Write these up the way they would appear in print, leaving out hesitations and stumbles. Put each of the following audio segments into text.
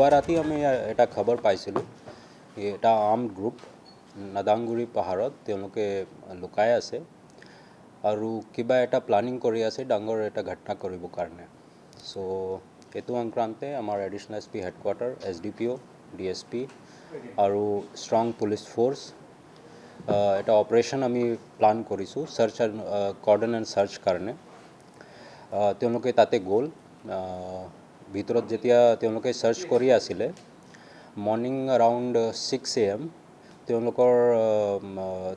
যোৱা ৰাতি আমি এটা খবৰ পাইছিলোঁ এটা আৰ্মড গ্ৰুপ নাদাংগুৰি পাহাৰত তেওঁলোকে লুকাই আছে আৰু কিবা এটা প্লানিং কৰি আছে ডাঙৰ এটা ঘটনা কৰিবৰ কাৰণে সো এইটো সংক্ৰান্তে আমাৰ additional SP headquarter SDPO DSP আৰু ষ্ট্ৰং পুলিচ ফোৰ্স এটা অপাৰেশ্যন আমি প্লান কৰিছোঁ search and cordon and search কাৰণে তেওঁলোকে তাতে গ'ল ভিতৰত যেতিয়া তেওঁলোকে সাৰ্চ কৰি আছিলে মৰ্নিং अराउंड 6 AM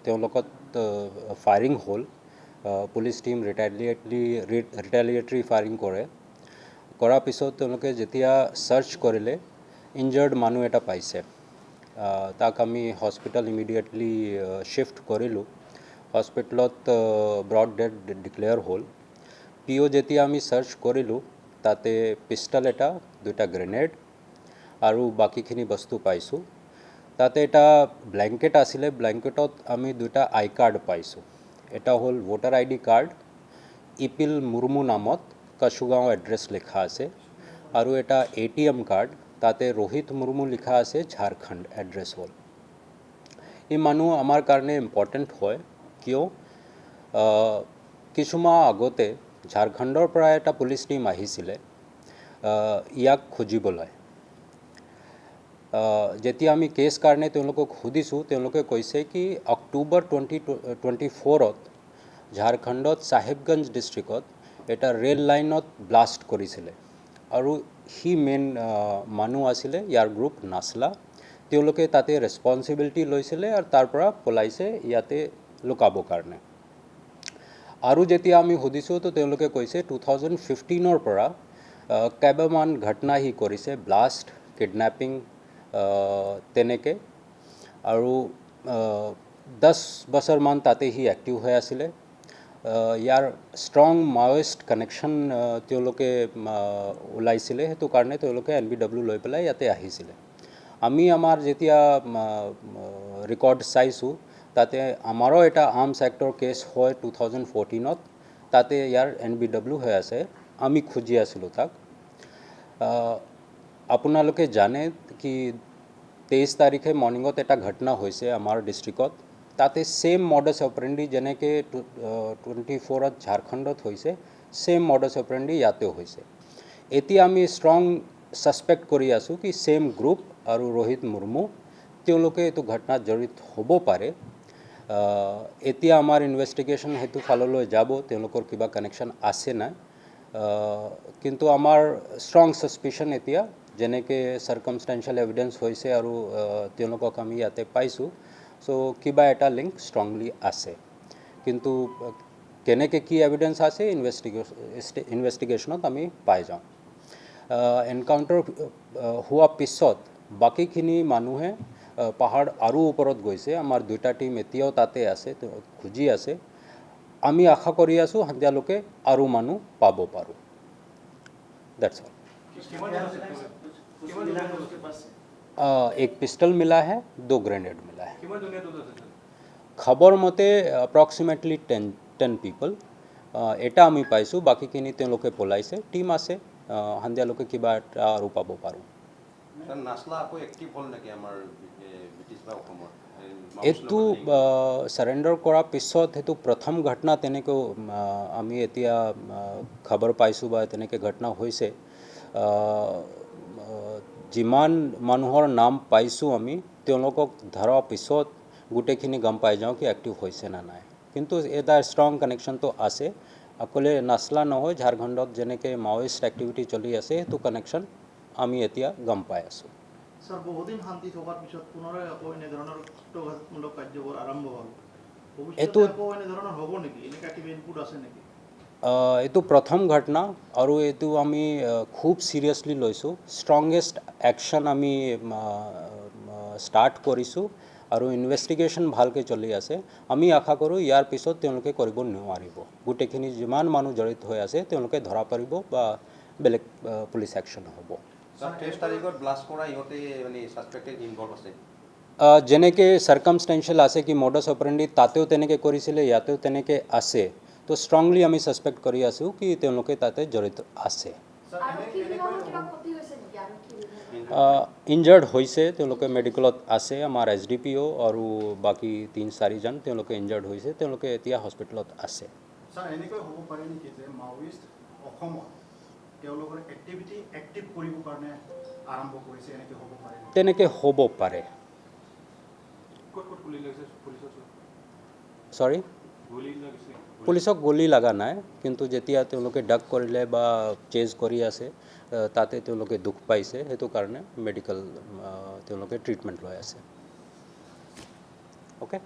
তেওঁলোকত ফায়াৰিং হ'ল পুলিচ টিম ৰিটেলিয়েটৰি ফায়াৰিং কৰাৰ পিছত তেওঁলোকে যেতিয়া সাৰ্চ কৰিলে ইনজাৰ্ড মানুহ এটা পাইছে তাক আমি হস্পিটেল ইমিডিয়েটলি শিফট কৰিলোঁ হস্পিটেলত ব্ৰড ডেড ডিক্লেয়াৰ হ'ল পিঅ যেতিয়া আমি সাৰ্চ কৰিলোঁ তাতে পিষ্টল এটা দুটা গ্ৰেনেড আৰু বাকিখিনি বস্তু পাইছোঁ তাতে এটা ব্ল্যাঙ্কেট আছিলে ব্ল্যাঙ্কেটত আমি দুটা আই কাৰ্ড পাইছোঁ এটা হ'ল ভোটাৰ আইডি কাৰ্ড ইপিল মুৰ্মু নামত কাশুগাঁও এড্ৰেছ লিখা আছে আৰু এটা এটিএম কাৰ্ড তাতে ৰোহিত মুৰ্মু লিখা আছে ঝাৰখণ্ড এড্ৰেছ হ'ল এই মানুহ আমাৰ কাৰণে ইম্পৰ্টেণ্ট হয় কিয় কিছুমাহ আগতে ঝাৰখণ্ডৰ পৰা এটা পুলিচ টিম আহিছিলে ইয়াক খুজিবলৈ যেতিয়া আমি কেছ কাৰণে তেওঁলোকক সুধিছোঁ তেওঁলোকে কৈছে কি অক্টোবৰ 2024ত ঝাৰখণ্ডত সাহেবগঞ্জ ডিষ্ট্ৰিক্টত এটা ৰেল লাইনত ব্লাষ্ট কৰিছিলে আৰু হি মেইন মানুহ আছিলে ইয়াৰ গ্ৰুপ নাছলা তেওঁলোকে তাতে ৰেছপন্সিবিলিটি লৈছিলে আৰু তাৰ পৰা পলাইছে ইয়াতে লুকাবৰ কাৰণে আৰু যেতিয়া আমি সুধিছোঁ তো তেওঁলোকে কৈছে 2015ৰ পৰা কেইবামান ঘটনা হি কৰিছে ব্লাষ্ট কিডনেপিং তেনেকে আৰু 10 বছৰমান তাতে হি এক্টিভ হৈ আছিলে ইয়াৰ ষ্ট্ৰং মাওইষ্ট কানেকশ্যন তেওঁলোকে ওলাইছিলে সেইটো কাৰণে তেওঁলোকে এনবিডব্লিউ লৈ পেলাই ইয়াতে আহিছিলে আমি আমাৰ যেতিয়া ৰেকৰ্ড চাইছোঁ তাতে আমাৰো এটা আৰ্মছ এক্টৰ কেছ হয় 2014ত তাতে ইয়াৰ এনবিডব্লিউ হৈ আছে আমি খুজি আছিলোঁ তাক আপোনালোকে জানে কি 23 তাৰিখে মৰ্নিঙত এটা ঘটনা হৈছে আমাৰ ডিষ্ট্ৰিক্টত তাতে সেম মডাছ অপাৰেণ্ডি যেনেকে 24ত ঝাৰখণ্ডত হৈছে সেম মডাছ অপাৰেণ্ডি ইয়াতে হৈছে এতিয়া আমি ষ্ট্ৰং সাসপেক্ট কৰি আছোঁ কি সেম গ্ৰুপ আৰু ৰোহিত মুৰ্মু তেওঁলোকে এইটো ঘটনাত জড়িত হ'ব পাৰে এতিয়া আমাৰ ইনভেষ্টিগেশ্যন হেতু ফাললৈ যাব তেওঁলোকৰ কিবা কানেকশ্যন আছে না কিন্তু আমাৰ ষ্ট্ৰং সাসপিশন এতিয়া যেনেকে সাৰ্কামষ্টেন্সিয়েল এভিডেন্স হৈছে আৰু তেওঁলোকক আমি ইয়াতে পাইছোঁ সো কিবা এটা লিংক ষ্ট্ৰংলি আছে কিন্তু কেনেকে কি এভিডেন্স আছে ইনভেষ্টিগেশ্যনত আমি পাই যাওঁ এনকাউণ্টাৰ হোৱা পিছত বাকিখিনি মানুহে পাহাৰ আৰু ওপৰত গৈছে আমাৰ দুটা টিম এতিয়াও তাতে আছে খুজি আছে আমি আশা কৰি আছোঁ সন্ধিয়ালৈকে আৰু মানুহ পাব পাৰোঁ दैट्स ऑल एक पिस्टल मिला है 2 ग्रेनेड मिला है खबर मते अप्रॉक्सिमेटली 10 पीपल এটা আমি পাইছোঁ বাকিখিনি তেওঁলোকে পলাইছে টিম আছে সন্ধিয়ালৈকে কিবা এটা আৰু পাব পাৰোঁ নাছলা আকৌ এক্টিভ হ'ল নেকি আমাৰ ব্ৰিটিছ বা অসমৰ এইটো সাৰেণ্ডাৰ কৰাৰ পিছত সেইটো প্ৰথম ঘটনা তেনেকৈ আমি এতিয়া খবৰ পাইছোঁ বা তেনেকৈ ঘটনা হৈছে যিমান মানুহৰ নাম পাইছোঁ আমি তেওঁলোকক ধৰাৰ পিছত গোটেইখিনি গম পাই যাওঁ কি এক্টিভ হৈছে না নাই কিন্তু এটা ষ্ট্ৰং কানেকশ্যনটো আছে অকলে নাছলা নহয় ঝাৰখণ্ডত যেনেকৈ মাওইষ্ট এক্টিভিটি চলি আছে সেইটো কানেকশ্যন আমি এতিয়া গম পাই আছোঁ सर बहुदिन शांति थकार पिছত পুনৰাই আকৌ এনে ধৰণৰ কূটঘাতমূলক কাৰ্যবোৰ আৰম্ভ হ'ল ভৱিষ্যতে আকৌ এনে ধৰণৰ হ'ব নেকি এনেকা কিবা ইনপুট আছে নেকি এইটো প্ৰথম ঘটনা আৰু এইটো আমি খুব সিৰিয়াসলি লৈছোঁ ষ্ট্ৰংগেষ্ট একশ্যন আমি ষ্টাৰ্ট কৰিছোঁ আৰু ইনভেষ্টিগেশ্যন ভালকৈ চলি আছে আমি আশা কৰোঁ ইয়াৰ পিছত তেওঁলোকে কৰিব নোৱাৰিব গোটেইখিনি যিমান মানুহ জড়িত হৈ আছে তেওঁলোকে ধৰা পৰিব বা বেলেগ পুলিচ একশ্যন হ'ব सर 23 तारिखत ब्लास्ट কৰা ইহতে মানে সাসপেক্টেড ইনভলভ আছে যেনেকৈ সাৰ্কামষ্টেন্সিয়েল আছে কি মডাছ অপাৰেণ্ডি তাতেও তেনেকৈ কৰিছিলে ইয়াতেও তেনেকৈ আছে তো ষ্ট্ৰংলি আমি সাসপেক্ট কৰি আছোঁ কি তেওঁলোকে তাতে জড়িত আছে ইনজাৰ্ড হৈছে, তেওঁলোকে মেডিকেলত আছে। আমাৰ SDPO আৰু বাকী 3-4জন তেওঁলোকে ইনজাৰ্ড হৈছে, তেওঁলোকে এতিয়া হস্পিটেলত আছে। স্যাৰ এনেকৈ হ'ব পাৰে নেকি যে মাওইষ্ট অসমত তেওঁলোকৰ এক্টিভিটি এক্টিভ কৰিবৰ কাৰণে আৰম্ভ কৰিছে, এনেকৈ হ'ব পাৰে? তেনেকৈ হ'ব পাৰে। চৰি, পুলিচক গুলি লগা নাই, কিন্তু যেতিয়া তেওঁলোকে ডাক কৰিলে বা চেজ কৰি আছে তাতে তেওঁলোকে দুখ পাইছে, সেইটো কাৰণে মেডিকেল তেওঁলোকে ট্ৰিটমেণ্ট লৈ আছে। অ'কে,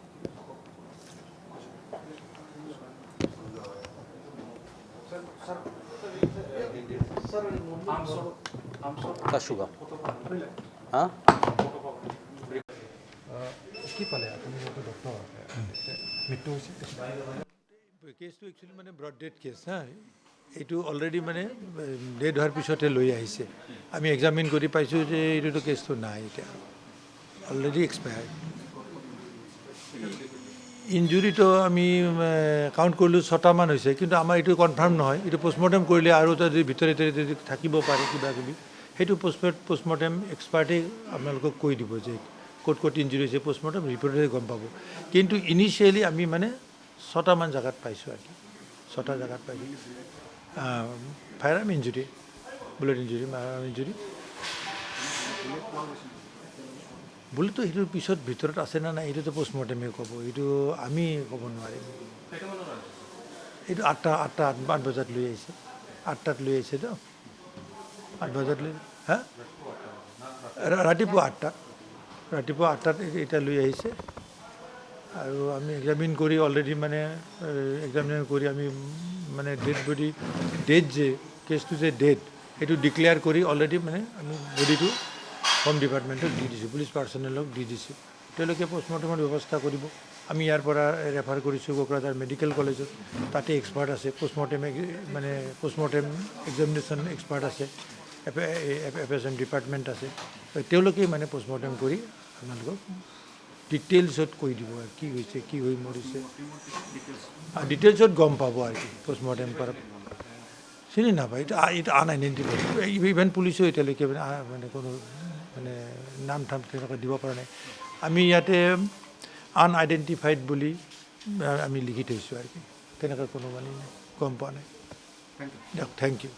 কাশুগাঁও। হাঁ, কি পালে আপুনি যিহেতু ডক্টৰ মৃত্যু হৈছে? কেছটো একচুৱেলি মানে ব্ৰড ডেড কেছ হা, এইটো অলৰেডি মানে ডেড হোৱাৰ পিছতে লৈ আহিছে। আমি এক্সামিন কৰি পাইছোঁ যে এইটোতো কেছটো নাই, এতিয়া অলৰেডি এক্সপায়াৰ্ড। ইঞ্জুৰিটো আমি কাউণ্ট কৰিলোঁ 6টামান হৈছে, কিন্তু আমাৰ এইটো কনফাৰ্ম নহয়। এইটো পষ্টমৰ্টেম কৰিলে আৰু যদি ভিতৰে যদি থাকিব পাৰে কিবা কিবি, সেইটো পষ্টমৰ্টেম এক্সপাৰ্টে আপোনালোকক কৈ দিব যে ক'ত ক'ত ইঞ্জুৰি হৈছে, পষ্টমৰ্টেম ৰিপৰ্টতে গম পাব। কিন্তু ইনিচিয়েলি আমি মানে 6টামান জেগাত পাইছোঁ আৰু কি, 6টা জেগাত পাইছোঁ। Fire arm injury, bullet injury, fire injury. বুলেটটো সেইটো পিছত ভিতৰত আছে নে নাই এইটোতো পষ্টমৰ্টেমে ক'ব, এইটো আমি ক'ব নোৱাৰিম। এইটো 8 বজাত লৈ আহিছে, 8টাত লৈ আহিছে তো, 8 বজাত লৈ, হা, ৰাতিপুৱা 8টাত এতিয়া লৈ আহিছে। আৰু আমি এক্সামিন কৰি অলৰেডি মানে এক্সামিন কৰি আমি মানে ডেড বডি, ডেড যে কেছটো যে ডেড, সেইটো ডিক্লেয়াৰ কৰি অলৰেডি মানে আমি বডিটো হোম ডিপাৰ্টমেণ্টক দি দিছোঁ, পুলিচ পাৰ্চনেলক দি দিছোঁ। তেওঁলোকে পষ্টমৰ্টেমৰ ব্যৱস্থা কৰিব। আমি ইয়াৰ পৰা ৰেফাৰ কৰিছোঁ কোকৰাঝাৰ মেডিকেল কলেজত, তাতে এক্সপাৰ্ট আছে, পষ্টমৰ্টেম এক্সামিনেশ্যন এক্সপাৰ্ট আছে, FSM ডিপাৰ্টমেণ্ট আছে। তেওঁলোকেই মানে পষ্টমৰ্টেম কৰি আপোনালোকক ডিটেইলছত কৈ দিব আৰু কি হৈছে, কি হৈ মৰিছে, ডিটেইলছত গম পাব আৰু কি পষ্টমৰ্টেম কৰা। চিনি নাপায়, এইটো আনআইডেণ্টিফাইড। ইভেন পুলিচেও এতিয়ালৈকে মানে কোনো মানে নাম ঠাম তেনেকৈ দিব পৰা নাই। আমি ইয়াতে আনআইডেণ্টিফাইড বুলি আমি লিখি থৈছোঁ আৰু কি, তেনেকৈ কোনো মানে গম পোৱা নাই। দিয়ক, থেংক ইউ।